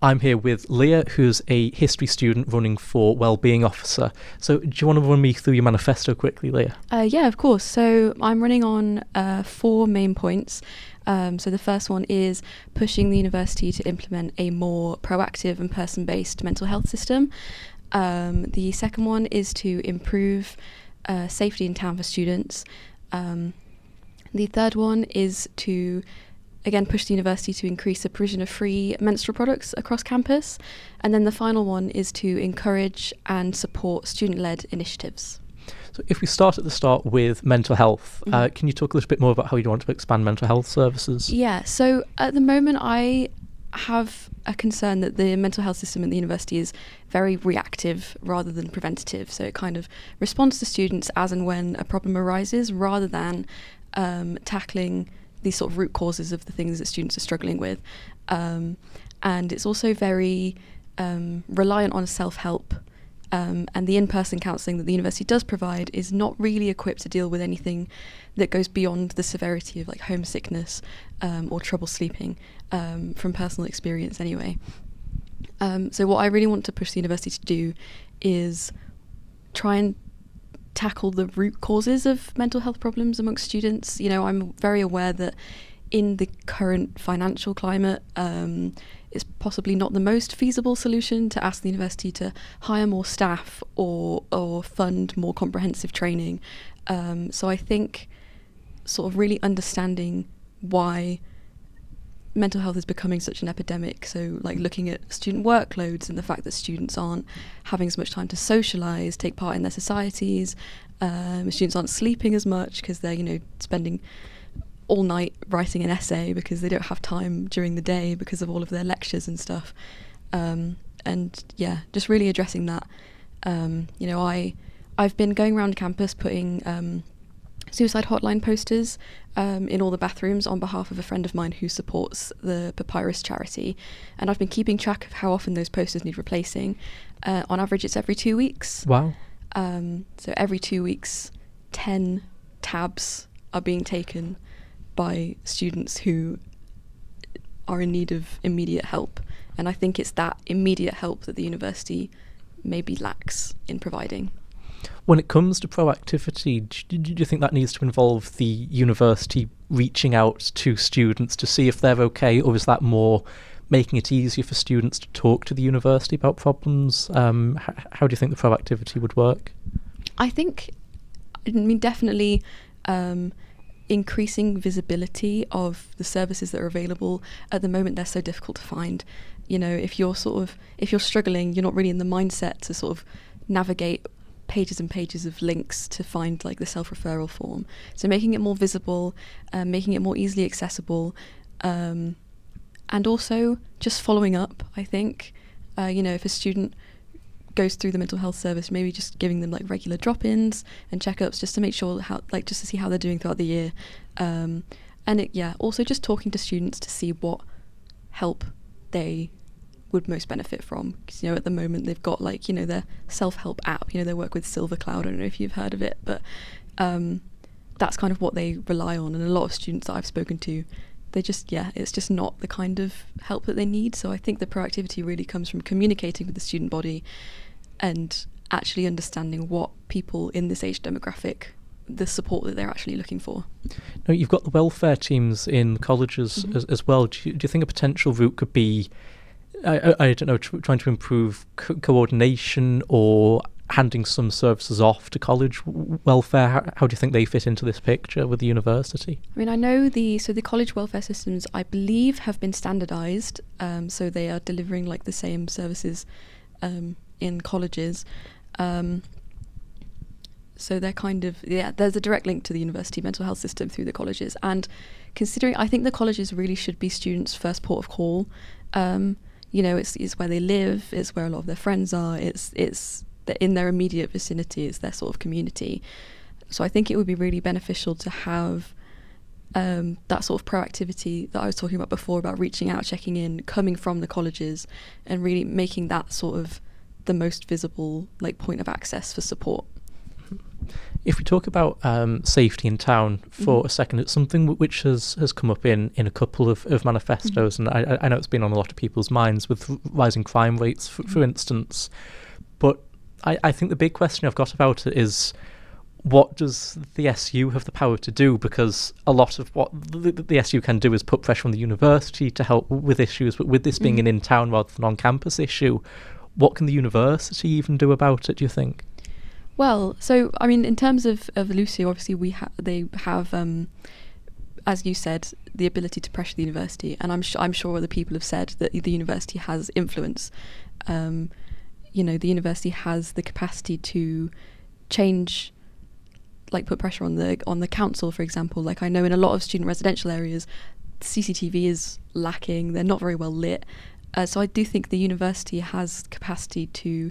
I'm here with Leah, who's a history student running for Wellbeing Officer. So do you want to run me through your manifesto quickly, Leah? Yeah, of course. So I'm running on 4 main points. So the first one is pushing the university to implement a more proactive and person-based mental health system. The second one is to improve safety in town for students. The third one is to, again, push the university to increase the provision of free menstrual products across campus. And then the final one is to encourage and support student-led initiatives. So if we start at the start with mental health, can you talk a little bit more about how you want to expand mental health services? Yeah, so at the moment I have a concern that the mental health system at the university is very reactive rather than preventative. So it kind of responds to students as and when a problem arises rather than tackling these sort of root causes of the things that students are struggling with. And it's also very reliant on self-help. And the in-person counselling that the university does provide is not really equipped to deal with anything that goes beyond the severity of like homesickness or trouble sleeping, from personal experience anyway. So what I really want to push the university to do is try and tackle the root causes of mental health problems amongst students. You know, I'm very aware that in the current financial climate, it's possibly not the most feasible solution to ask the university to hire more staff or fund more comprehensive training. So I think sort of really understanding why mental health is becoming such an epidemic, so like looking at student workloads and the fact that students aren't having as much time to socialise, take part in their societies, students aren't sleeping as much because they're, you know, spending all night writing an essay because they don't have time during the day because of all of their lectures and stuff. And yeah, just really addressing that. You know, I've been going around campus putting suicide hotline posters in all the bathrooms on behalf of a friend of mine who supports the Papyrus charity, and I've been keeping track of how often those posters need replacing. On average it's every 2 weeks. Wow. So every 2 weeks 10 tabs are being taken by students who are in need of immediate help, and I think it's that immediate help that the university maybe lacks in providing. When it comes to proactivity, do you think that needs to involve the university reaching out to students to see if they're okay, or is that more making it easier for students to talk to the university about problems? How do you think the proactivity would work? I mean, definitely increasing visibility of the services that are available. At the moment, they're so difficult to find. You know, if you're struggling, you're not really in the mindset to sort of navigate pages and pages of links to find like the self-referral form. So making it more visible, making it more easily accessible, and also just following up, I think. You know, if a student goes through the mental health service, maybe just giving them like regular drop-ins and checkups just to make sure just to see how they're doing throughout the year. Also just talking to students to see what help they would most benefit from, because, you know, at the moment they've got like, you know, their self-help app, you know, they work with Silver Cloud. I don't know if you've heard of it, but that's kind of what they rely on, and a lot of students that I've spoken to, it's just not the kind of help that they need. So I think the proactivity really comes from communicating with the student body and actually understanding what people in this age demographic, the support that they're actually looking for. Now, you've got the welfare teams in colleges as well. Do you think a potential route could be, I don't know, trying to improve coordination or handing some services off to college welfare? How do you think they fit into this picture with the university? I mean, I know the college welfare systems, I believe, have been standardised, so they are delivering like the same services in colleges. So they're kind of, there's a direct link to the university mental health system through the colleges. And considering, I think the colleges really should be students' first port of call. You know, it's where they live, it's where a lot of their friends are, it's in their immediate vicinity, it's their sort of community. So I think it would be really beneficial to have that sort of proactivity that I was talking about before, about reaching out, checking in, coming from the colleges, and really making that sort of the most visible like point of access for support. If we talk about safety in town for a second, it's something which has come up in a couple of manifestos, and I know it's been on a lot of people's minds with rising crime rates, for instance. But I think the big question I've got about it is, what does the SU have the power to do? Because a lot of what the SU can do is put pressure on the university to help with issues, but with this being an in-town rather than on-campus issue, what can the university even do about it, do you think? Well, so, I mean, in terms of LUSU, obviously they have, as you said, the ability to pressure the university, and I'm sure other people have said that the university has influence. The university has the capacity to change, like put pressure on the council, for example. Like, I know in a lot of student residential areas, CCTV is lacking, they're not very well lit. So I do think the university has capacity to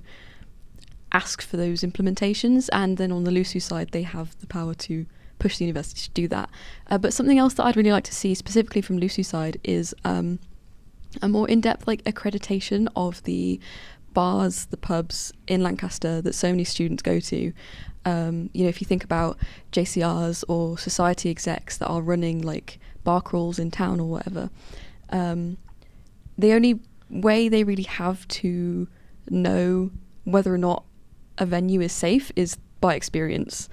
ask for those implementations, and then on the LUSU side they have the power to push the university to do that. But something else that I'd really like to see specifically from LUSU side is a more in-depth accreditation of the bars, the pubs in Lancaster that so many students go to. If you think about JCRs or society execs that are running bar crawls in town or whatever, the only way they really have to know whether or not a venue is safe is by experience.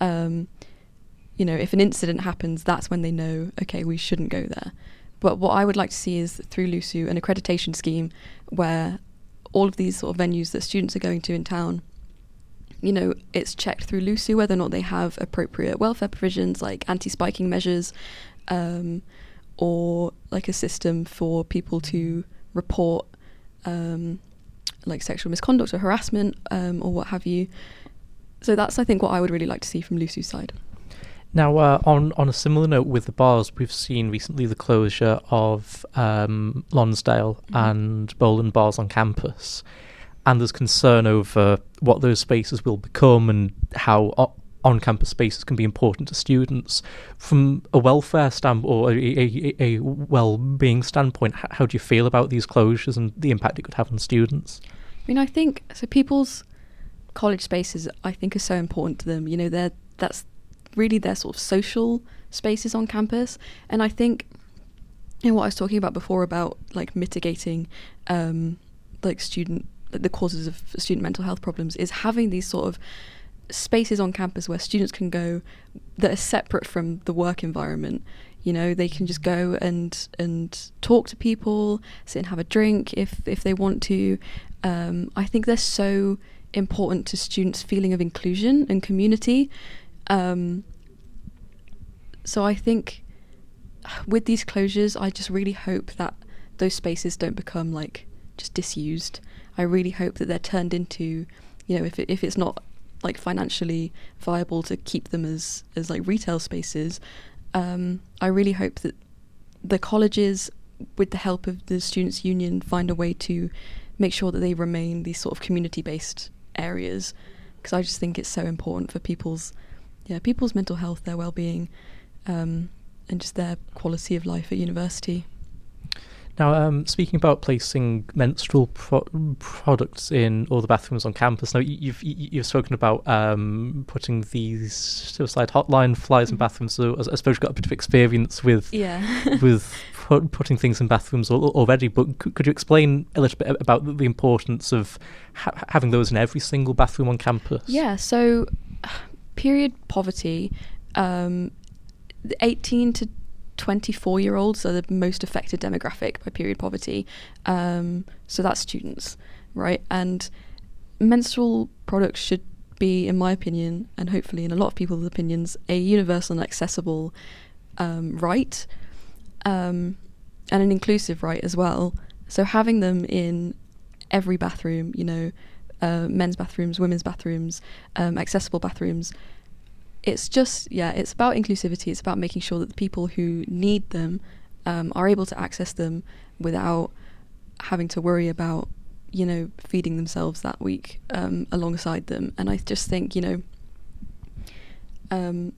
If an incident happens, that's when they know, okay, we shouldn't go there. But what I would like to see is, through LUSU, an accreditation scheme where all of these sort of venues that students are going to in town, it's checked through LUSU whether or not they have appropriate welfare provisions, like anti-spiking measures, or a system for people to report sexual misconduct or harassment, or what have you. So that's, I think, what I would really like to see from LUSU's side. Now, on a similar note with the bars, we've seen recently the closure of Lonsdale and Boland bars on campus, and there's concern over what those spaces will become and how on-campus spaces can be important to students. From a welfare or a well-being standpoint, how do you feel about these closures and the impact it could have on students? I mean, I think so. People's college spaces, I think, are so important to them. That's really their sort of social spaces on campus. And I think, what I was talking about before about mitigating the causes of student mental health problems is having these sort of spaces on campus where students can go that are separate from the work environment. They can just go and talk to people, sit and have a drink if they want to. I think they're so important to students' feeling of inclusion and community. So I think with these closures, I just really hope that those spaces don't become just disused. I really hope that they're turned into, if it's not financially viable to keep them as retail spaces, I really hope that the colleges, with the help of the Students' Union, find a way to make sure that they remain these sort of community-based areas, because I just think it's so important for people's mental health, their well-being, and just their quality of life at university. Now, speaking about placing menstrual products in all the bathrooms on campus, now you've spoken about putting these suicide hotline flyers in bathrooms. So I suppose you've got a bit of experience with with putting things in bathrooms already. But could you explain a little bit about the importance of having those in every single bathroom on campus? Yeah. So, period poverty, 18 to 24-year-olds are the most affected demographic by period poverty. So that's students, right? And menstrual products should be, in my opinion, and hopefully in a lot of people's opinions, a universal and accessible right, and an inclusive right as well. So having them in every bathroom, men's bathrooms, women's bathrooms, accessible bathrooms, it's about inclusivity. It's about making sure that the people who need them are able to access them without having to worry about, feeding themselves that week alongside them. And I just think, it can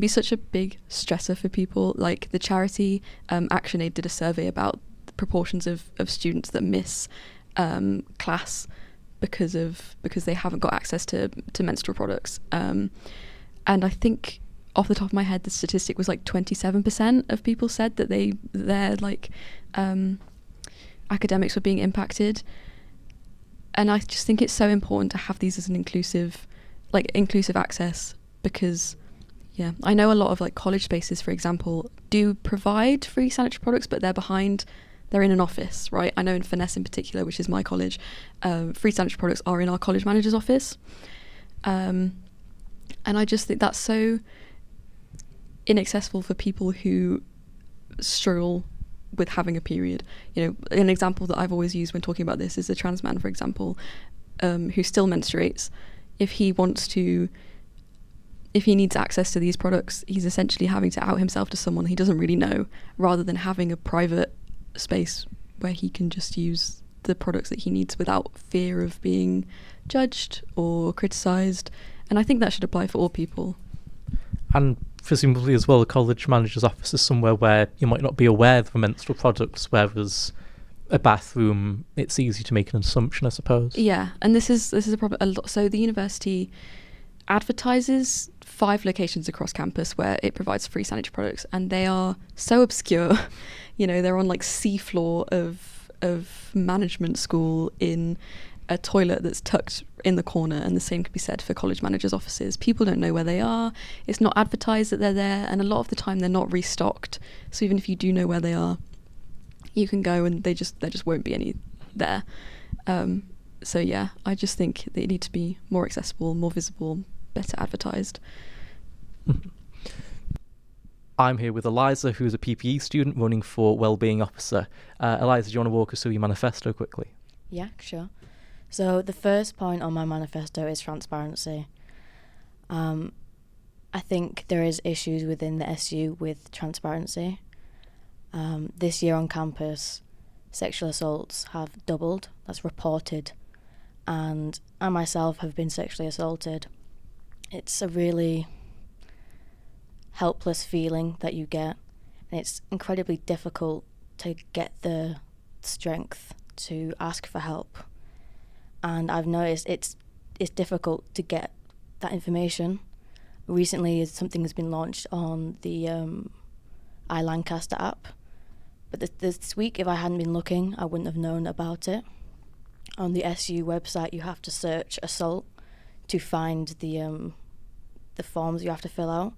be such a big stressor for people. Like the charity ActionAid did a survey about the proportions of students that miss class because they haven't got access to menstrual products. And I think off the top of my head, the statistic was like 27% of people said that their like academics were being impacted. And I just think it's so important to have these as an inclusive access, because I know a lot of like college spaces, for example, do provide free sanitary products, but they're in an office, right? I know in Finesse in particular, which is my college, free sanitary products are in our college manager's office. And I just think that's so inaccessible for people who struggle with having a period. You know, an example that I've always used when talking about this is a trans man, for example, who still menstruates. If he needs access to these products, he's essentially having to out himself to someone he doesn't really know, rather than having a private space where he can just use the products that he needs without fear of being judged or criticised. And I think that should apply for all people. And presumably as well, a college manager's office is somewhere where you might not be aware of the menstrual products, whereas a bathroom, it's easy to make an assumption, I suppose. Yeah, and this is a problem a lot. So the university advertises 5 locations across campus where it provides free sanitary products, and they are so obscure. You know, they're on like C-floor of management school in a toilet that's tucked in the corner, and the same could be said for college managers' offices. People don't know where they are. It's not advertised that they're there, and a lot of the time they're not restocked. So even if you do know where they are, you can go and there just won't be any there. So yeah, I just think they need to be more accessible, more visible, better advertised. I'm here with Eliza, who's a PPE student running for Wellbeing Officer. Eliza, do you want to walk us through your manifesto quickly? Yeah, sure. So the first point on my manifesto is transparency. I think there is issues within the SU with transparency. This year on campus, sexual assaults have doubled. That's reported. And I myself have been sexually assaulted. It's a really helpless feeling that you get, and it's incredibly difficult to get the strength to ask for help. And I've noticed it's difficult to get that information. Recently, something has been launched on the iLancaster app, but this week, if I hadn't been looking, I wouldn't have known about it. On the SU website, you have to search assault to find the forms you have to fill out.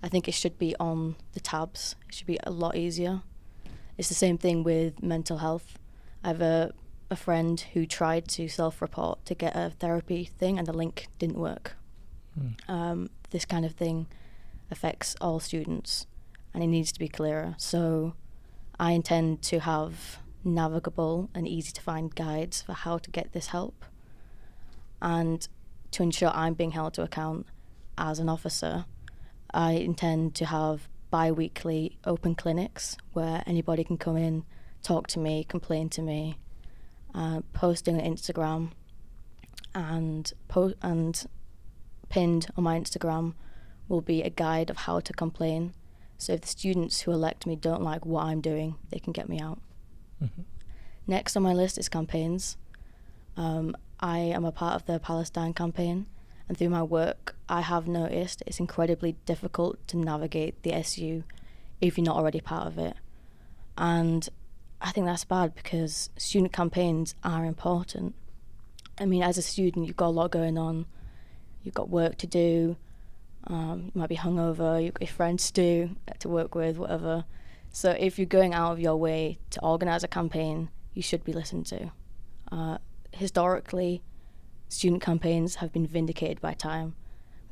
I think it should be on the tabs. It should be a lot easier. It's the same thing with mental health. I have a friend who tried to self-report to get a therapy thing, and the link didn't work. This kind of thing affects all students, and it needs to be clearer. So I intend to have navigable and easy to find guides for how to get this help, and to ensure I'm being held to account as an officer, I intend to have bi-weekly open clinics where anybody can come in, talk to me, complain to me, posting on Instagram, and pinned on my Instagram will be a guide of how to complain. So if the students who elect me don't like what I'm doing, they can get me out. Mm-hmm. Next on my list is campaigns. I am a part of the Palestine campaign, and through my work, I have noticed it's incredibly difficult to navigate the SU if you're not already part of it. And I think that's bad because student campaigns are important. I mean, as a student, you've got a lot going on. You've got work to do. You might be hungover. You've got your friends to work with, whatever. So if you're going out of your way to organise a campaign, you should be listened to. Historically, student campaigns have been vindicated by time.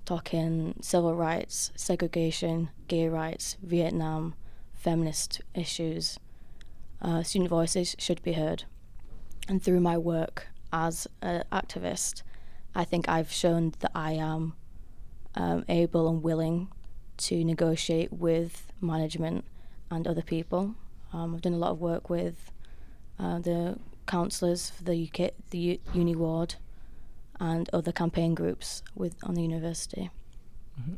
Talking civil rights, segregation, gay rights, Vietnam, feminist issues. Student voices should be heard. And through my work as an activist, I think I've shown that I am able and willing to negotiate with management and other people. I've done a lot of work with the counsellors for the uni ward and other campaign groups on the university. Mm-hmm.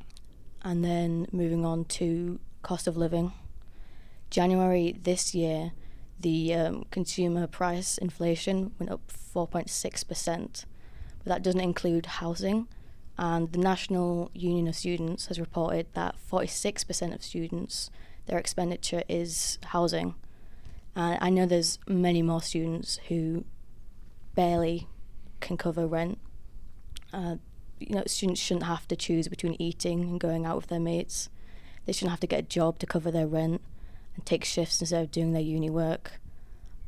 And then moving on to cost of living. January this year, the consumer price inflation went up 4.6%, but that doesn't include housing. And the National Union of Students has reported that 46% of students, their expenditure is housing. And I know there's many more students who barely can cover rent. Students shouldn't have to choose between eating and going out with their mates. They shouldn't have to get a job to cover their rent and take shifts instead of doing their uni work.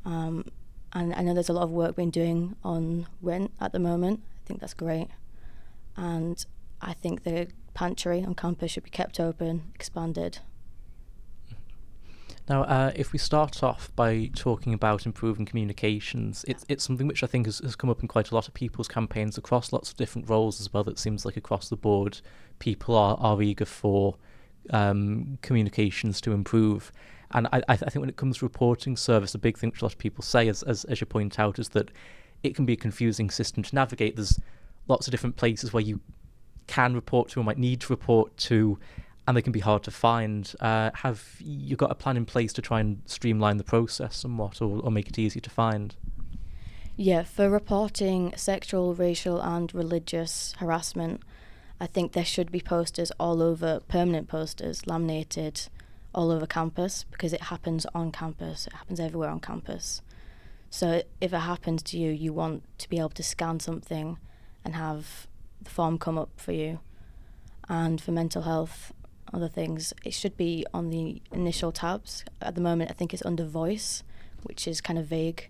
And I know there's a lot of work being doing on rent at the moment. I think that's great. And I think the pantry on campus should be kept open, expanded. Now, if we start off by talking about improving communications, it's something which I think has come up in quite a lot of people's campaigns across lots of different roles as well. That seems like across the board, people are eager for communications to improve. And I think when it comes to reporting service, a big thing which a lot of people say, as you point out, is that it can be a confusing system to navigate. There's lots of different places where you can report to or might need to report to, and they can be hard to find. Have you got a plan in place to try and streamline the process somewhat, or make it easier to find? Yeah, for reporting sexual, racial and religious harassment, I think there should be posters all over, permanent posters, laminated all over campus, because it happens on campus, it happens everywhere on campus. So if it happens to you, you want to be able to scan something and have the form come up for you. And for mental health, other things, it should be on the initial tabs. At the moment, I think it's under voice, which is kind of vague.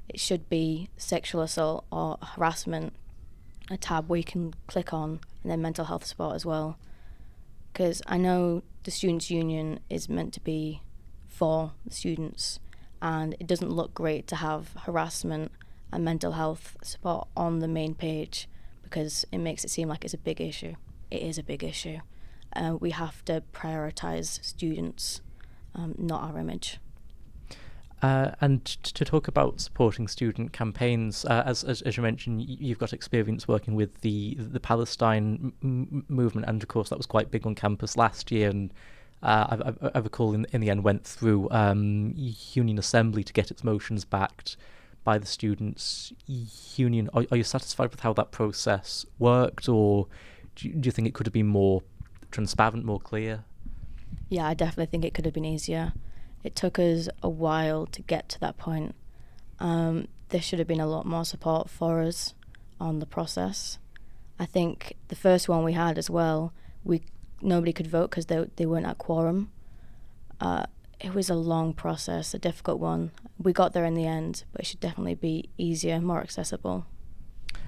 It should be sexual assault or harassment, a tab where you can click on, and then mental health support as well. Because I know the Students' Union is meant to be for the students, and it doesn't look great to have harassment and mental health support on the main page, because it makes it seem like it's a big issue. It is a big issue. We have to prioritise students, not our image. And to talk about supporting student campaigns, as you mentioned, you've got experience working with the Palestine movement, and of course that was quite big on campus last year. And I recall in the end went through Union Assembly to get its motions backed by the Students' Union. Are you satisfied with how that process worked, or do you think it could have been more transparent, more clear? Yeah, I definitely think it could have been easier. It took us a while to get to that point. There should have been a lot more support for us on the process. I think the first one we had as well, nobody could vote because they weren't at quorum. It was a long process, a difficult one. We got there in the end, but it should definitely be easier, more accessible.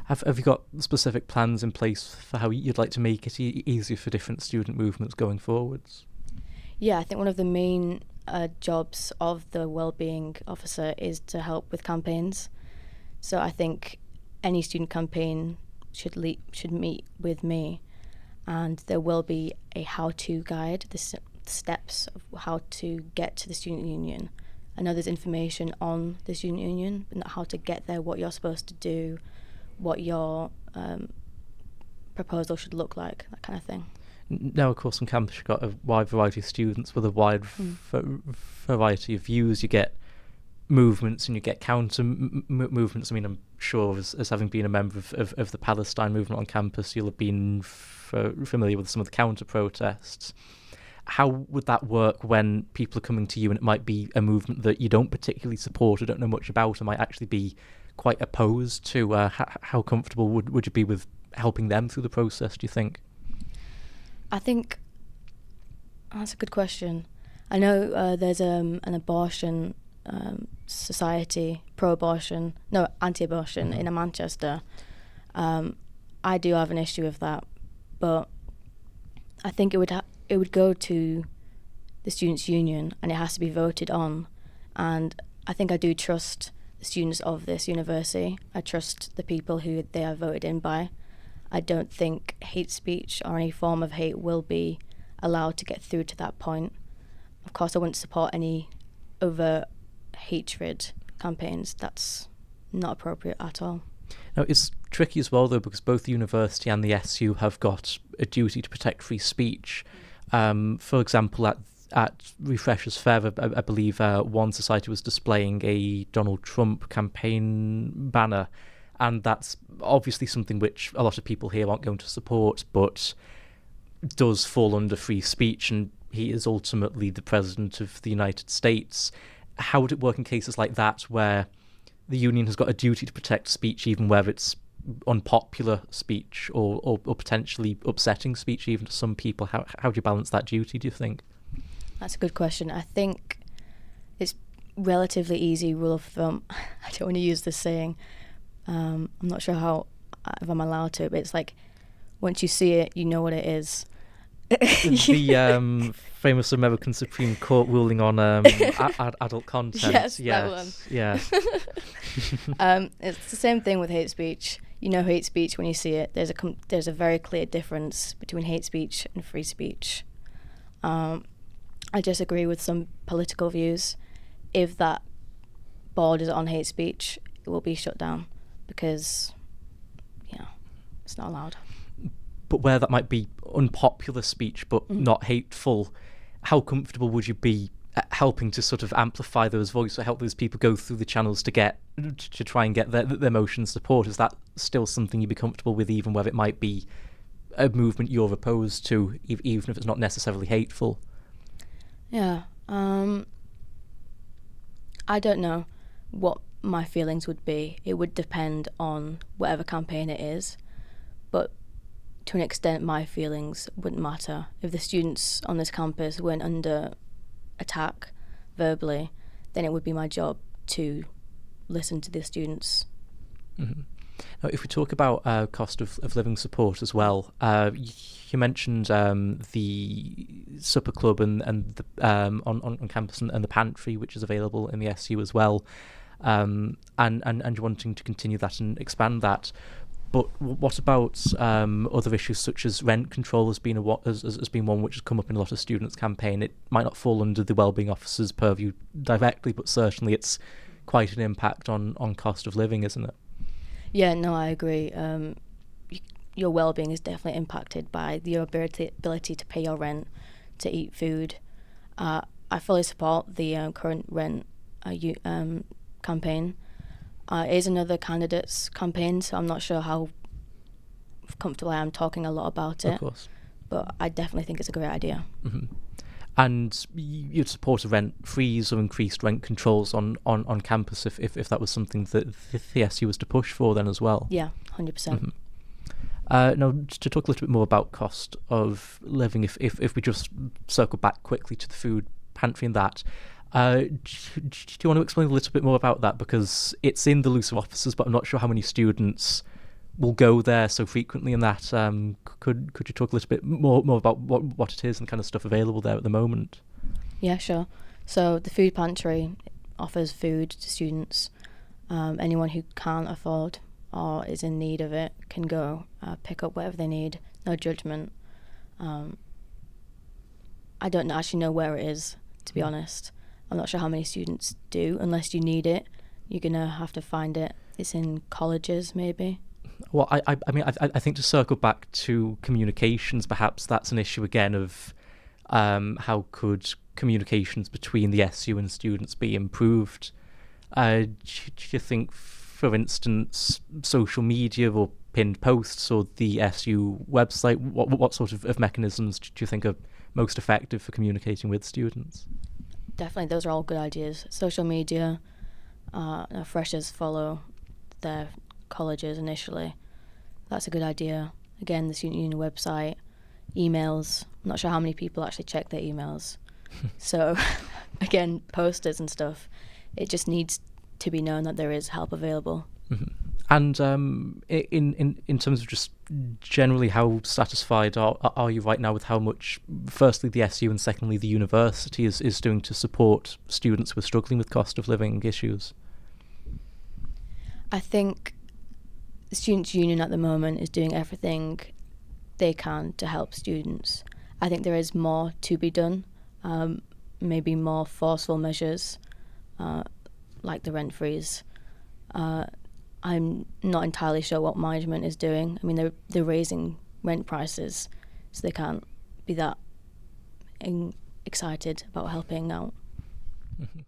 Have you got specific plans in place for how you'd like to make it easier for different student movements going forwards? Yeah, I think one of the main jobs of the Wellbeing Officer is to help with campaigns. So I think any student campaign should meet with me, and there will be a how-to guide, the steps of how to get to the student union. I know there's information on the student union, but not how to get there, what you're supposed to do, what your proposal should look like, that kind of thing. Now, of course, on campus you've got a wide variety of students with a wide variety of views. You get movements and you get counter movements. I mean, I'm sure as having been a member of the Palestine movement on campus, you'll have been familiar with some of the counter protests. How would that work when people are coming to you and it might be a movement that you don't particularly support or don't know much about and might actually be quite opposed to? How comfortable would you be with helping them through the process, do you think? I think that's a good question. I know there's an abortion society, anti-abortion in Manchester. I do have an issue with that, but I think it would go to the Students' Union and it has to be voted on. And I think I do trust the students of this university. I trust the people who they are voted in by. I don't think hate speech or any form of hate will be allowed to get through to that point. Of course, I wouldn't support any overt hatred campaigns. That's not appropriate at all. Now, it's tricky as well, though, because both the university and the SU have got a duty to protect free speech. For example, at Refreshers Fair, I believe one society was displaying a Donald Trump campaign banner, and that's obviously something which a lot of people here aren't going to support, but does fall under free speech, and he is ultimately the President of the United States. How would it work in cases like that, where the union has got a duty to protect speech even where it's unpopular speech or potentially upsetting speech even to some people? How do you balance that duty, do you think? That's a good question. I think it's relatively easy rule of thumb. I don't want to use this saying. I'm not sure if I'm allowed to, but it's like once you see it, you know what it is. The famous American Supreme Court ruling on adult content. Yes, that one. Yeah. It's the same thing with hate speech. You know hate speech when you see it. There's a very clear difference between hate speech and free speech. I disagree with some political views. If that borders on hate speech, it will be shut down because, it's not allowed. But where that might be unpopular speech but not hateful, how comfortable would you be helping to sort of amplify those voices or help those people go through the channels to try and get their motion support? Is that still something you'd be comfortable with, even where it might be a movement you're opposed to, even if it's not necessarily hateful? Yeah. I don't know what my feelings would be. It would depend on whatever campaign it is, but to an extent my feelings wouldn't matter. If the students on this campus weren't under attack verbally, then it would be my job to listen to the students. Mm-hmm. Now, if we talk about cost of living support as well, you mentioned the supper club and the on campus and the pantry, which is available in the SU as well, and you're wanting to continue that and expand that. But what about other issues such as rent control has been one which has come up in a lot of students' campaign? It might not fall under the Wellbeing Officer's purview directly, but certainly it's quite an impact on cost of living, isn't it? Yeah, no, I agree. Your well-being is definitely impacted by your ability to pay your rent, to eat food. I fully support the current rent campaign. It is another candidate's campaign, so I'm not sure how comfortable I am talking a lot about it. Of course. But I definitely think it's a great idea. Mm-hmm. And you'd support a rent freeze or increased rent controls on campus if that was something that the SU was to push for then as well? Yeah, 100%. Mm-hmm. Now, to talk a little bit more about cost of living, if we just circle back quickly to the food pantry and that, do you want to explain a little bit more about that? Because it's in the LUSU offices, but I'm not sure how many students will go there so frequently, and that could you talk a little bit more about what it is and kind of stuff available there at the moment? Yeah, sure. So the food pantry offers food to students. Anyone who can't afford or is in need of it can go pick up whatever they need. No judgment. I don't actually know where it is, to be honest. I'm not sure how many students do. Unless you need it, you're gonna have to find it. It's in colleges, maybe. Well, I think to circle back to communications, perhaps that's an issue again of how could communications between the SU and students be improved? Do you think, for instance, social media or pinned posts or the SU website, what sort of mechanisms do you think are most effective for communicating with students? Definitely, those are all good ideas. Social media, freshers follow their colleges initially. That's a good idea. Again, the Student Union website, emails. I'm not sure how many people actually check their emails. So, again, posters and stuff. It just needs to be known that there is help available. Mm-hmm. And in terms of just generally, how satisfied are you right now with how much, firstly, the SU and secondly, the university is doing to support students who are struggling with cost of living issues? I think the Students' Union at the moment is doing everything they can to help students. I think there is more to be done, maybe more forceful measures, like the rent freeze. I'm not entirely sure what management is doing. I mean, they're raising rent prices, so they can't be that excited about helping out. Mm-hmm.